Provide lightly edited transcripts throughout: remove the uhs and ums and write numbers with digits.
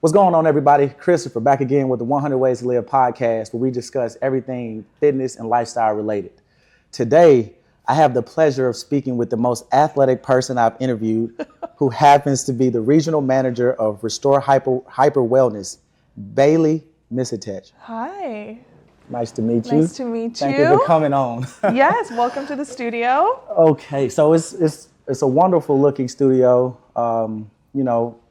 What's going on, everybody? Christopher back again with the 100 Ways to Live podcast, where we discuss everything fitness and lifestyle related. Today, I have the pleasure of speaking with the most athletic person I've interviewed, who happens to be the regional manager of Restore Hyper Wellness, Bailey Micetich. Hi. Nice to meet you. Nice to meet you. Thank you for coming on. Yes, welcome to the studio. Okay, so it's a wonderful looking studio.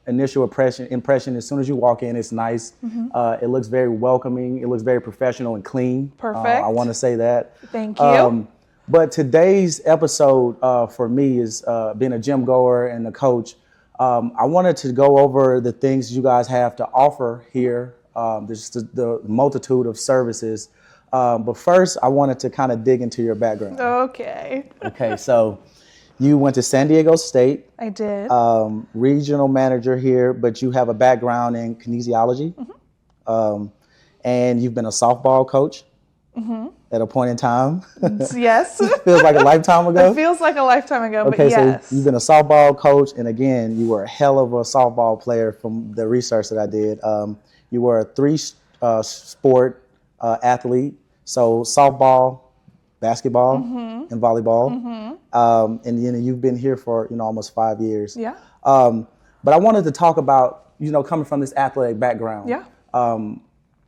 Initial impression as soon as you walk in, it's nice. It looks very welcoming. It looks very professional and clean. Perfect. I want to say that. Thank you. But today's episode for me is being a gym goer and a coach. I wanted to go over the things you guys have to offer here. There's the multitude of services. But first, I wanted to kind of dig into your background. Okay. Okay, so you went to San Diego State. I did. Regional manager here, but you have a background in kinesiology. And you've been a softball coach at a point in time. Yes. Feels like a lifetime ago. It feels like a lifetime ago, Okay, but yes. So you've been a softball coach, and again, you were a hell of a softball player from the research that I did. You were a three-sport athlete, so softball, basketball, and volleyball. And you've been here for almost 5 years. Yeah. But I wanted to talk about coming from this athletic background. Yeah.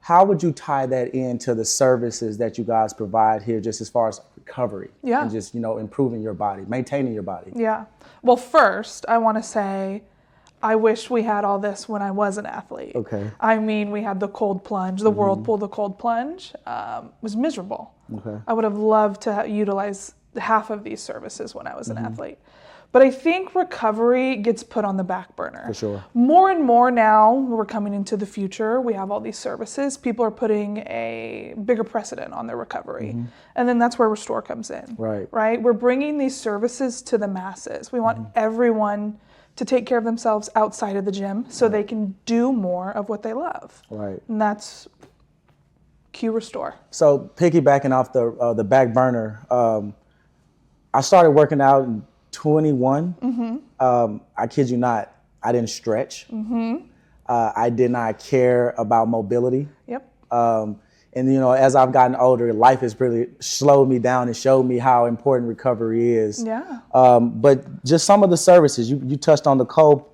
How would you tie that into the services that you guys provide here, just as far as recovery? Yeah. And just improving your body, maintaining your body. Yeah. Well, first, I want to say I wish we had all this when I was an athlete. Okay. I mean, we had the cold plunge, the whirlpool, the cold plunge. Was miserable. Okay. I would have loved to utilize half of these services when I was an athlete. But I think recovery gets put on the back burner. For sure. More and more now, we're coming into the future, we have all these services, people are putting a bigger precedent on their recovery. And then that's where Restore comes in. Right? We're bringing these services to the masses. We want everyone to take care of themselves outside of the gym so they can do more of what they love. Right. And that's Q Restore. So piggybacking off the back burner, I started working out in 21. I kid you not, I didn't stretch. I did not care about mobility. Yep. And as I've gotten older, life has really slowed me down and showed me how important recovery is. Yeah. But just some of the services you touched on, the coldness,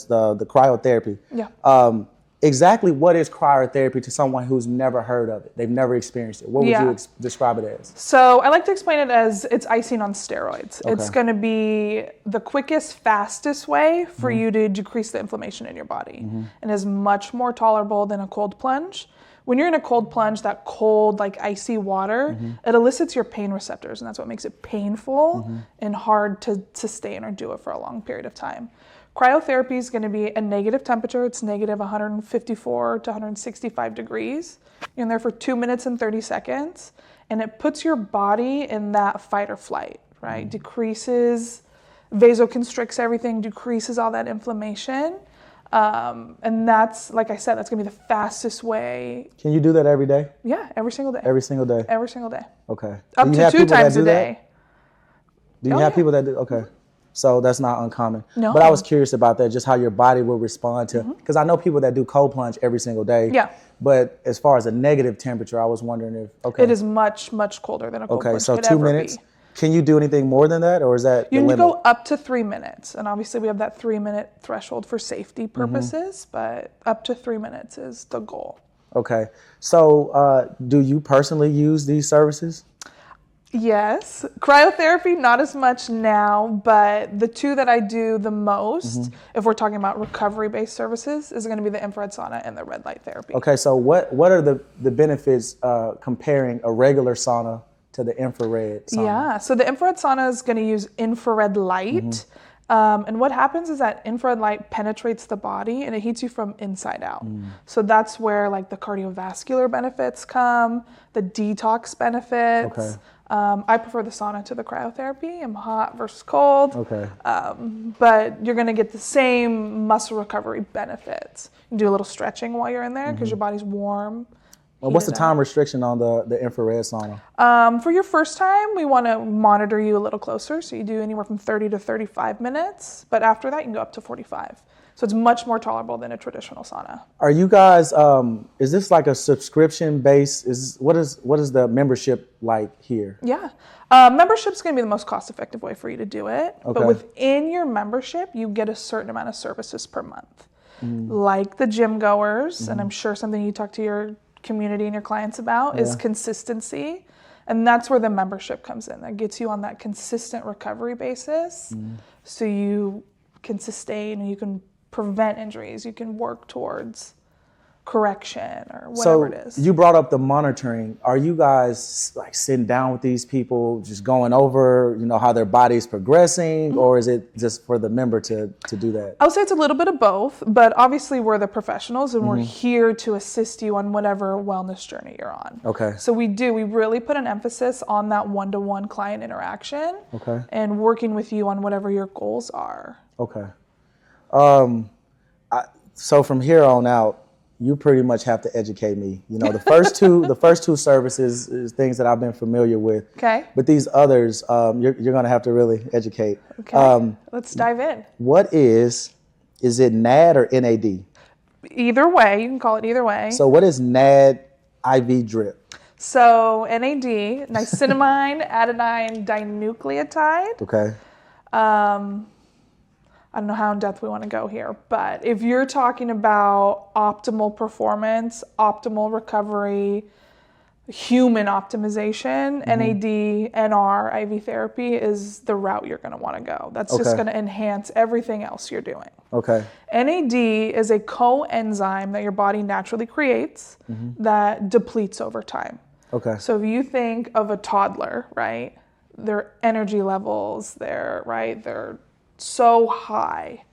the cryotherapy. Yeah. Exactly what is cryotherapy to someone who's never heard of it? They've never experienced it. What would you describe it as? So I like to explain it as it's icing on steroids. Okay. It's going to be the quickest, fastest way for you to decrease the inflammation in your body, and is much more tolerable than a cold plunge. When you're in a cold plunge, that cold, like icy water, it elicits your pain receptors, and that's what makes it painful and hard to sustain or do it for a long period of time. Cryotherapy is going to be a negative temperature. It's negative 154 to 165 degrees. You're in there for 2 minutes and 30 seconds, and it puts your body in that fight or flight, right? Decreases, vasoconstricts everything, decreases all that inflammation. And that's, like I said, that's going to be the fastest way. Can you do that every day? Yeah, every single day. Every single day? Every single day. Okay. Up to 2 times a day. Do you have people that do? Okay. So that's not uncommon. No. But I was curious about that, just how your body will respond to, because I know people that do cold plunge every single day. Yeah. But as far as a negative temperature, I was wondering if, It is much, much colder than a cold plunge so could 2 ever minutes. be. Can you do anything more than that, or is that You the can limit? go up to 3 minutes, and obviously we have that 3-minute threshold for safety purposes, but up to 3 minutes is the goal. Okay. So do you personally use these services? Yes. Cryotherapy, not as much now, but the two that I do the most, if we're talking about recovery-based services, is going to be the infrared sauna and the red light therapy. Okay, so what are the benefits comparing a regular sauna to the infrared sauna? Yeah, so the infrared sauna is going to use infrared light. And what happens is that infrared light penetrates the body and it heats you from inside out. So that's where like the cardiovascular benefits come, the detox benefits. Okay. I prefer the sauna to the cryotherapy. I'm hot versus cold. Okay. But you're going to get the same muscle recovery benefits. You can do a little stretching while you're in there because your body's warm. Well, what's the time restriction on the infrared sauna? For your first time, we want to monitor you a little closer. So you do anywhere from 30 to 35 minutes. But after that, you can go up to 45. So it's much more tolerable than a traditional sauna. Are you guys, is this like a subscription base? What is the membership like here? Yeah. Membership's going to be the most cost-effective way for you to do it. Okay. But within your membership, you get a certain amount of services per month. Like the gym goers, and I'm sure something you talk to your community and your clients about is consistency. And that's where the membership comes in. That gets you on that consistent recovery basis. So you can sustain and you can prevent injuries. You can work towards correction or whatever it is. So you brought up the monitoring. Are you guys like sitting down with these people, just going over, how their body's progressing, or is it just for the member to do that? I would say it's a little bit of both, but obviously we're the professionals and we're here to assist you on whatever wellness journey you're on. Okay. So we really put an emphasis on that one-to-one client interaction and working with you on whatever your goals are. Okay. So from here on out, you pretty much have to educate me. The first two services is things that I've been familiar with. Okay. But these others, you're going to have to really educate. Okay. Let's dive in. What is it NAD or NAD? Either way, you can call it either way. So what is NAD IV Drip? So NAD, niacinamide adenine dinucleotide. Okay. I don't know how in depth we want to go here, but if you're talking about optimal performance, optimal recovery, human optimization, NAD, NR, IV therapy is the route you're going to want to go. That's just going to enhance everything else you're doing. Okay. NAD is a coenzyme that your body naturally creates that depletes over time. Okay. So if you think of a toddler, right, their energy levels, they're so high.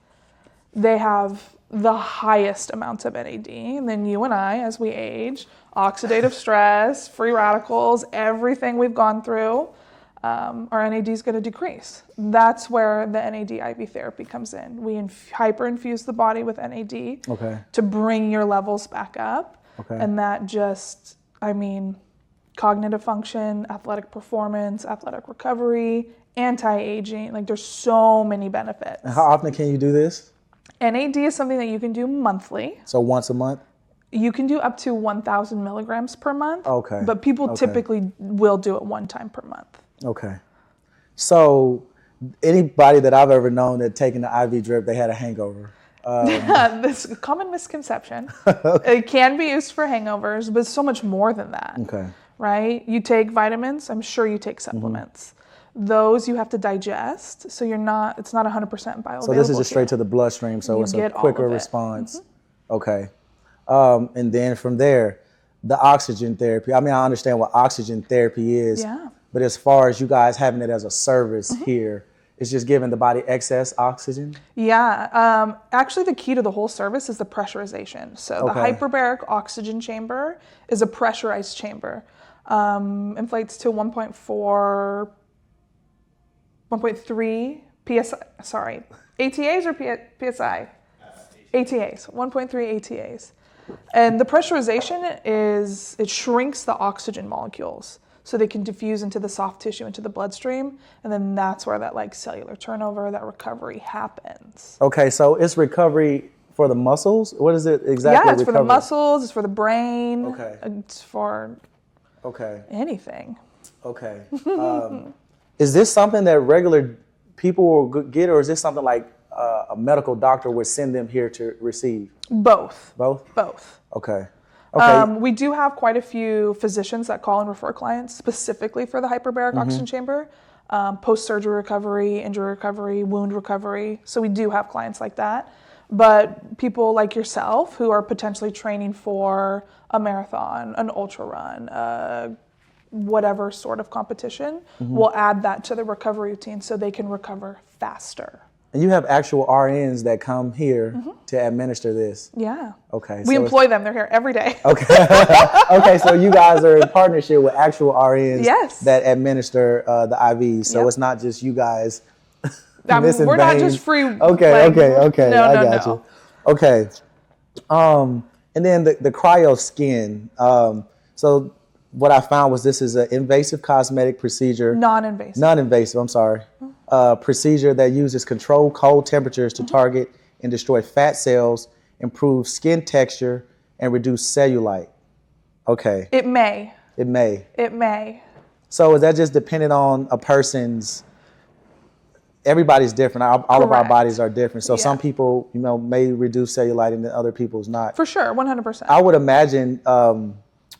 They have the highest amounts of NAD. And then you and I, as we age, oxidative stress, free radicals, everything we've gone through, our NAD is going to decrease. That's where the NAD IV therapy comes in. We hyperinfuse the body with NAD to bring your levels back up. Okay. And that just, cognitive function, athletic performance, athletic recovery, anti-aging, there's so many benefits. And how often can you do this? NAD is something that you can do monthly. So once a month? You can do up to 1,000 milligrams per month. Okay. But people typically will do it one time per month. Okay. So anybody that I've ever known that taken the IV drip, they had a hangover. This common misconception. It can be used for hangovers, but it's so much more than that. Okay. Right? You take vitamins. I'm sure you take supplements. Those you have to digest, so it's not 100% bioavailable. So this is just straight to the bloodstream, so it's a quicker response. Okay. And then from there, the oxygen therapy. I understand what oxygen therapy is, but as far as you guys having it as a service here, it's just giving the body excess oxygen? Yeah. Actually, the key to the whole service is the pressurization. So the hyperbaric oxygen chamber is a pressurized chamber. Inflates to 1.3 PSI, ATAs or PSI? ATAs, 1.3 ATAs. And the pressurization it shrinks the oxygen molecules so they can diffuse into the soft tissue, into the bloodstream, and then that's where that cellular turnover, that recovery happens. Okay, so it's recovery for the muscles? What is it exactly? Yeah, it's for the muscles, it's for the brain, it's for anything. Okay. Is this something that regular people will get, or is this something like a medical doctor would send them here to receive? Both. Both? Both. Okay. We do have quite a few physicians that call and refer clients specifically for the hyperbaric oxygen chamber, post-surgery recovery, injury recovery, wound recovery. So we do have clients like that. But people like yourself who are potentially training for a marathon, an ultra run, whatever sort of competition, will add that to the recovery routine so they can recover faster. And you have actual RNs that come here to administer this? Yeah. Okay. We employ them. They're here every day. Okay. Okay, so you guys are in partnership with actual RNs that administer the IVs. So it's not just you guys missing we're veins. not just free. Okay. No, I got you. Okay. And then the cryo skin. So what I found was this is an invasive cosmetic procedure. Non-invasive, I'm sorry. Procedure that uses controlled cold temperatures to target and destroy fat cells, improve skin texture, and reduce cellulite. Okay. It may. It may. It may. So is that just dependent on a person's? Everybody's different. All of our bodies are different. So some people, may reduce cellulite and then other people's not. For sure, 100%. I would imagine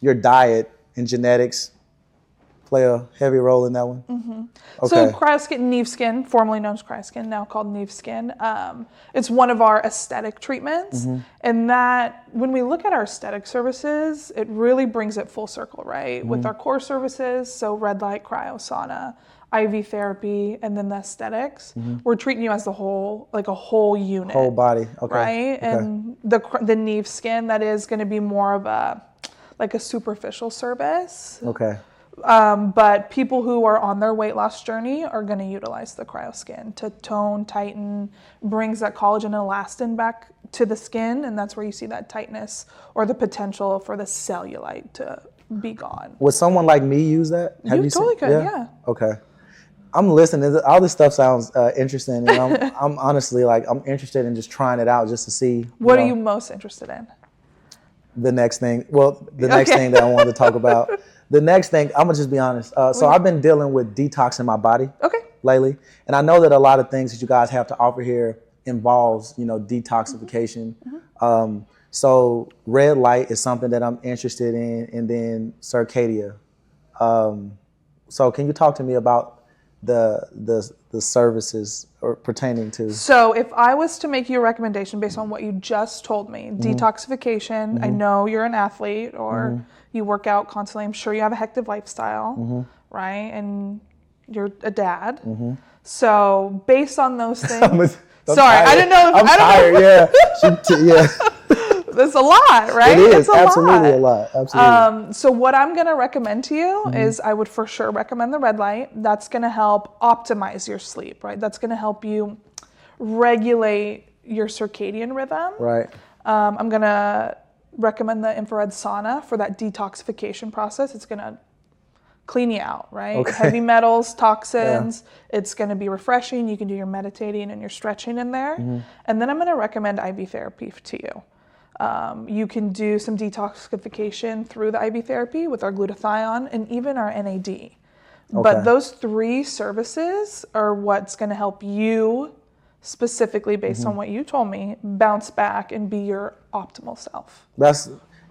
your diet and genetics play a heavy role in that one. Mm-hmm. Okay. So CryoSkin, Neve Skin, formerly known as CryoSkin, now called Neve Skin. It's one of our aesthetic treatments. And that, when we look at our aesthetic services, it really brings it full circle, right? With our core services, so red light, cryo, sauna, IV therapy, and then the aesthetics, we're treating you as the whole, like a whole unit. Whole body, okay. Right? Okay. And the Neve Skin, that is going to be more of a superficial service. Okay. But people who are on their weight loss journey are going to utilize the CryoSkin to tone, tighten, brings that collagen and elastin back to the skin, and that's where you see that tightness or the potential for the cellulite to be gone. Would someone like me use that? You totally could, yeah. Okay. I'm listening. All this stuff sounds interesting, and I'm honestly I'm interested in just trying it out just to see. What are you most interested in? The next thing. Well, the next thing that I wanted to talk about. The next thing, I'm gonna just be honest. So I've been dealing with detoxing my body lately, and I know that a lot of things that you guys have to offer here involves, detoxification. So red light is something that I'm interested in, and then circadia. So can you talk to me about the services or pertaining to? So if I was to make you a recommendation based on what you just told me, detoxification, I know you're an athlete or you work out constantly. I'm sure you have a hectic lifestyle, right? And you're a dad. So based on those things, I didn't know. I'm tired. Yeah. That's a lot, right? It is absolutely a lot. Absolutely. So what I'm going to recommend to you is I would for sure recommend the red light. That's going to help optimize your sleep, right? That's going to help you regulate your circadian rhythm. Right. I'm going to recommend the infrared sauna for that detoxification process. It's going to clean you out, right? Okay. Heavy metals, toxins. Yeah. It's going to be refreshing. You can do your meditating and your stretching in there. And then I'm going to recommend IV therapy to you. You can do some detoxification through the IV therapy with our glutathione and even our NAD. Okay. But those three services are what's going to help you specifically based on what you told me, bounce back and be your optimal self.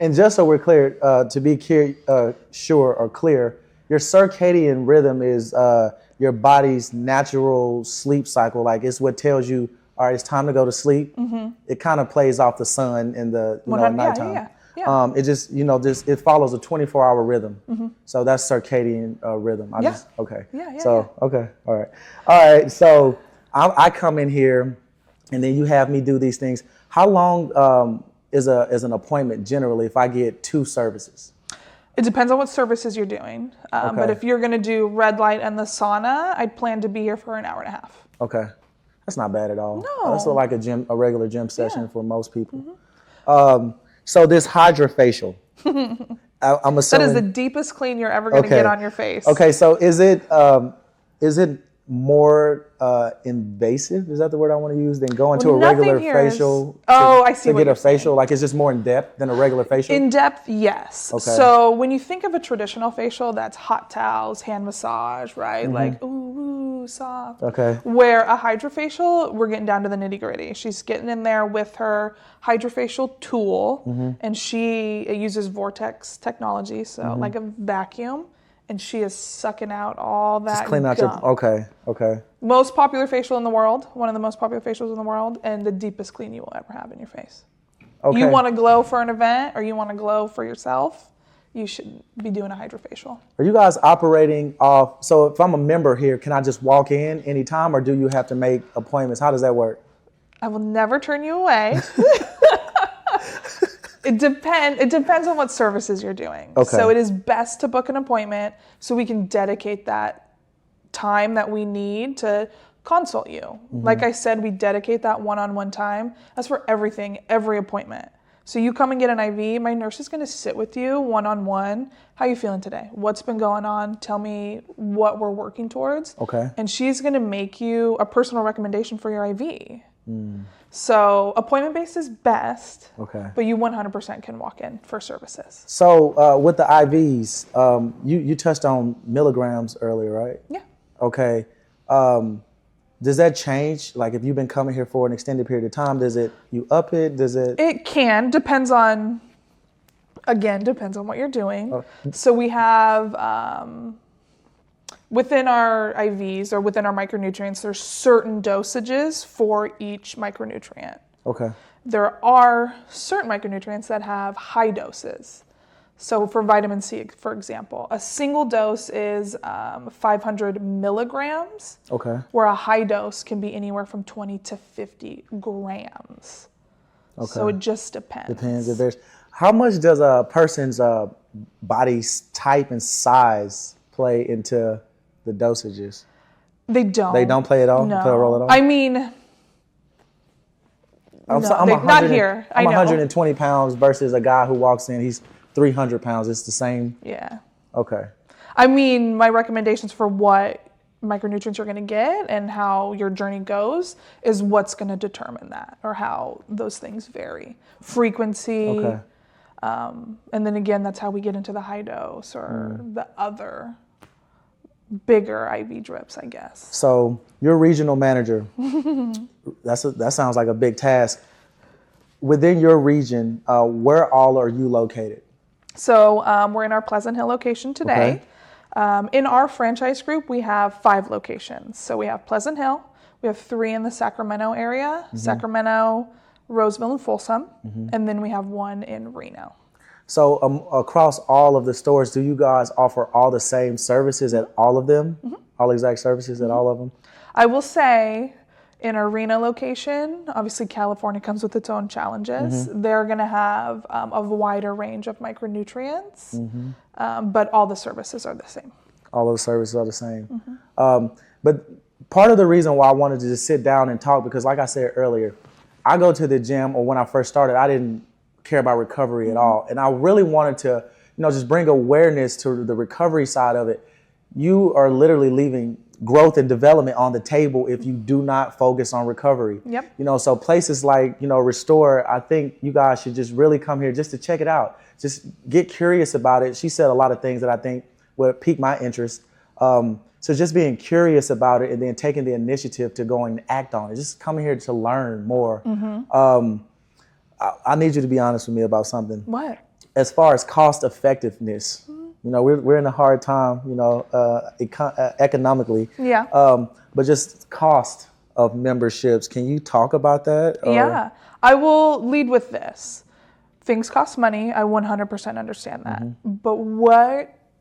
And just so we're clear, to be clear, your circadian rhythm is your body's natural sleep cycle. Like it's what tells you, all right, it's time to go to sleep. It kind of plays off the sun in the nighttime. Yeah. It just it follows a 24-hour rhythm. So that's circadian rhythm. Okay, all right. So I come in here, and then you have me do these things. How long is an appointment generally if I get 2 services? It depends on what services you're doing. But if you're going to do red light and the sauna, I'd plan to be here for an hour and a half. Okay. That's not bad at all. No. That's like a regular gym session for most people. So this HydraFacial, I'm assuming that is the deepest clean you're ever going to get on your face. Okay, so is it more invasive? Is that the word I want to use? Than going to a regular facial? I see. To get a facial, like it's just more in depth than a regular facial. In depth, yes. Okay. So when you think of a traditional facial, that's hot towels, hand massage, right? Like ooh, soft. Okay. Where a HydraFacial, we're getting down to the nitty gritty. She's getting in there with her HydraFacial tool, and it uses vortex technology, so like a vacuum. And she is sucking out all that just clean out gunk. Okay. Most popular facial in the world, one of the most popular facials in the world, and the deepest clean you will ever have in your face. Okay. You want to glow for an event or you want to glow for yourself, you should be doing a HydraFacial. Are you guys operating off, so if I'm a member here, can I just walk in anytime or do you have to make appointments? How does that work? I will never turn you away. It depends on what services you're doing. Okay. So it is best to book an appointment so we can dedicate that time that we need to consult you. Like I said, we dedicate that one-on-one time. That's for everything, every appointment. So you come and get an IV, my nurse is going to sit with you one-on-one. How are you feeling today? What's been going on? Tell me what we're working towards. Okay. And she's going to make you a personal recommendation for your IV. So appointment-based is best, Okay. but you 100% can walk in for services. So with the IVs, you touched on milligrams earlier, right? Yeah. Okay. Does that change? Like if you've been coming here for an extended period of time, you up it? Does it? It can, depends on what you're doing. So we have, within our IVs or within our micronutrients, there's certain dosages for each micronutrient. Okay. There are certain micronutrients that have high doses. So for vitamin C, for example, a single dose is 500 milligrams, Okay. where a high dose can be anywhere from 20 to 50 grams. Okay. So it just depends. Depends. How much does a person's body type and size play into the dosages? They don't. They don't play at all? No. Play a role at all? I mean, not here. I'm I know. 120 pounds versus a guy who walks in, he's 300 pounds. It's the same? Yeah. Okay. I mean, my recommendations for what micronutrients you're going to get and how your journey goes is what's going to determine that, or how those things vary. Frequency. Okay. And then again, that's how we get into the high dose or the other bigger IV drips, I guess. So you're regional manager. That sounds like a big task. Within your region, where all are you located? So we're in our Pleasant Hill location today. Okay. In our franchise group, we have 5 locations. So we have Pleasant Hill, we have 3 in the Sacramento area, Sacramento, Roseville, and Folsom, and then we have 1 in Reno. So across all of the stores, do you guys offer all the same services at all of them? All exact services at all of them? I will say, in our Reno location, obviously California comes with its own challenges. They're going to have a wider range of micronutrients, but all the services are the same. All of the services are the same. But part of the reason why I wanted to just sit down and talk, because like I said earlier, I go to the gym, or when I first started, I didn't care about recovery at all. And I really wanted to, just bring awareness to the recovery side of it. You are literally leaving growth and development on the table if you do not focus on recovery. Yep. So places like, Restore, I think you guys should just really come here just to check it out. Just get curious about it. She said a lot of things that I think would pique my interest. So just being curious about it and then taking the initiative to go and act on it. Just coming here to learn more. I need you to be honest with me about something. What? As far as cost effectiveness, we're in a hard time, economically. Yeah. But just cost of memberships. Can you talk about that? Yeah. I will lead with this. Things cost money. I 100% understand that. But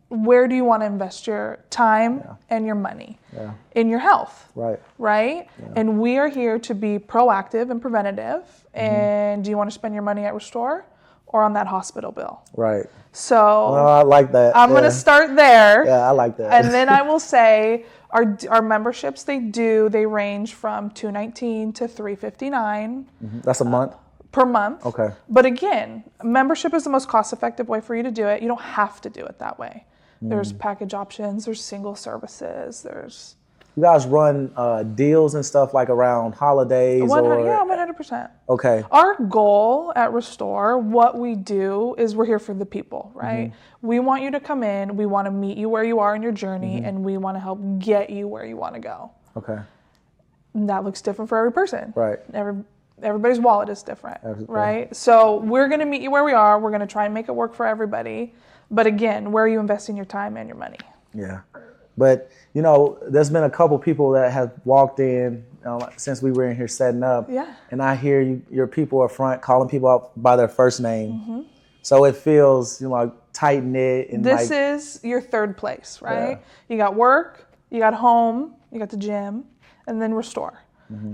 where do you want to invest your time and your money? Yeah. In your health. Right. Right? Yeah. And we are here to be proactive and preventative. And do you want to spend your money at Restore or on that hospital bill? Right. So I like that. I'm going to start there. Yeah, I like that. And then I will say our memberships, they range from $219 to $359. That's a month? Per month. Okay. But again, membership is the most cost-effective way for you to do it. You don't have to do it that way. There's package options. There's single services. You guys run deals and stuff like around holidays? 100%. Okay. Our goal at Restore, what we do is we're here for the people, right? We want you to come in. We want to meet you where you are in your journey, and we want to help get you where you want to go. Okay. And that looks different for every person. Right. Everybody's wallet is different, right? So we're going to meet you where we are. We're going to try and make it work for everybody. But again, where are you investing your time and your money? Yeah. But, there's been a couple people that have walked in since we were in here setting up. Yeah. And I hear your people up front calling people out by their first name. So it feels, tight-knit. And this is your third place, right? Yeah. You got work, you got home, you got the gym, and then Restore.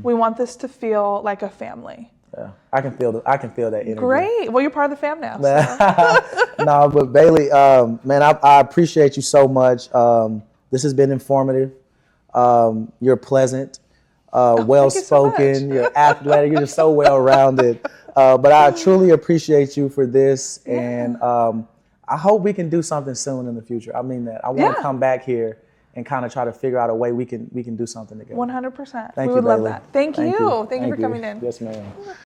We want this to feel like a family. Yeah, I can feel that energy. Great. Well, you're part of the fam now. So. No, but Bailey, man, I appreciate you so much. This has been informative. You're pleasant, well-spoken. You're athletic. You're just so well-rounded. But I truly appreciate you for this, and I hope we can do something soon in the future. I mean that. I want to come back here and kind of try to figure out a way we can do something together. 100%. Thank We you, would love Bailey. that. Thank you. Thank you for coming in. Yes, ma'am.